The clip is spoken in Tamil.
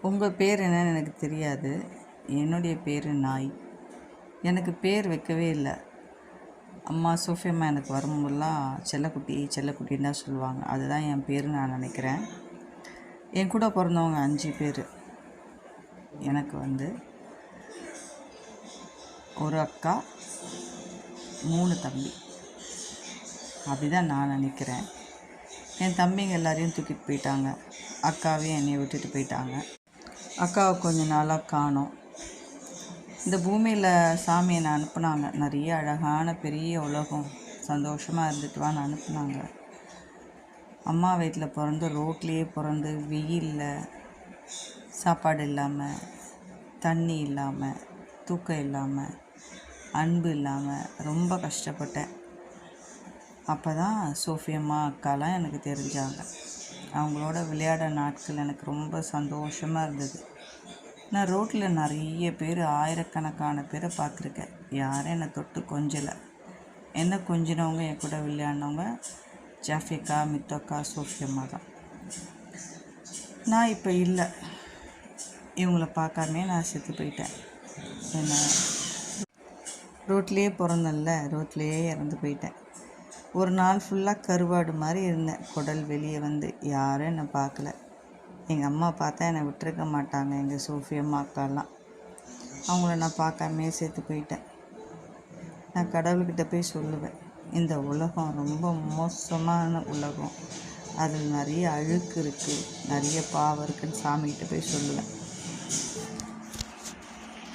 உங்கள் பேர் என்னன்னு எனக்கு தெரியாது. என்னுடைய பேர் நாய். எனக்கு பேர் வைக்கவே இல்லை. அம்மா சோஃபியம்மா எனக்கு வரும்போதெல்லாம் செல்லக்குட்டி செல்லக்குட்டின்னு தான் சொல்லுவாங்க. அதுதான் என் பேருன்னு நான் நினைக்கிறேன். என் கூட பிறந்தவங்க 5 பேர். எனக்கு ஒரு அக்கா, 3 தம்பி. அப்படி தான் நான் நினைக்கிறேன். என் தம்பிங்க எல்லாரையும் தூக்கிட்டு போயிட்டாங்க. அக்காவையும் என்னையை விட்டுட்டு போயிட்டாங்க. அக்காவை கொஞ்ச நாளாக காணோம். இந்த பூமியில் சாமி என்னை அனுப்புனாங்க. நிறைய அழகான பெரிய உலகம், சந்தோஷமாக இருந்துட்டு வான்னு அனுப்புனாங்க. அம்மா வீட்டில் பிறந்து ரோட்லேயே பிறந்து வெயிலில் சாப்பாடு இல்லாமல், தண்ணி இல்லாமல், தூக்கம் இல்லாமல், அன்பு இல்லாமல் ரொம்ப கஷ்டப்பட்டேன். அப்போ தான் சோஃபியம்மா அக்காலாம் எனக்கு தெரிஞ்சாங்க. அவங்களோட விளையாட நாட்கள் எனக்கு ரொம்ப சந்தோஷமாக இருந்தது. நான் ரோட்டில் நிறைய பேர், ஆயிரக்கணக்கான பேரை பார்த்துருக்கேன். யாரும் என்னை தொட்டு கொஞ்சலை. என்ன கொஞ்சினவங்க, என் கூட விளையாடினவங்க ஜாஃபிகா, மித்தக்கா, சோஃபியம்மா தான். நான் இப்போ இல்லை. இவங்கள பார்க்காமே நான் செத்து போயிட்டேன். என்ன ரோட்லேயே பிறந்தேன்ல, ரோட்லேயே இறந்து போயிட்டேன். ஒரு நாள் ஃபுல்லாக கருவாடு மாதிரி இருந்தேன். குடல் வெளியே வந்து யாரும் என்னை பார்க்கல. எங்கள் அம்மா பார்த்தா என்னை விட்டுருக்க மாட்டாங்க. எங்கள் சோஃபியம்மா அக்காலாம் அவங்கள நான் பார்க்காமே சேர்த்து போயிட்டேன். நான் கடவுள்கிட்ட போய் சொல்லுவேன், இந்த உலகம் ரொம்ப மோசமான உலகம், அதில் நிறைய அழுக்கு இருக்குது, நிறைய பாவம் இருக்குதுன்னு சாமிகிட்ட போய் சொல்லுவேன்.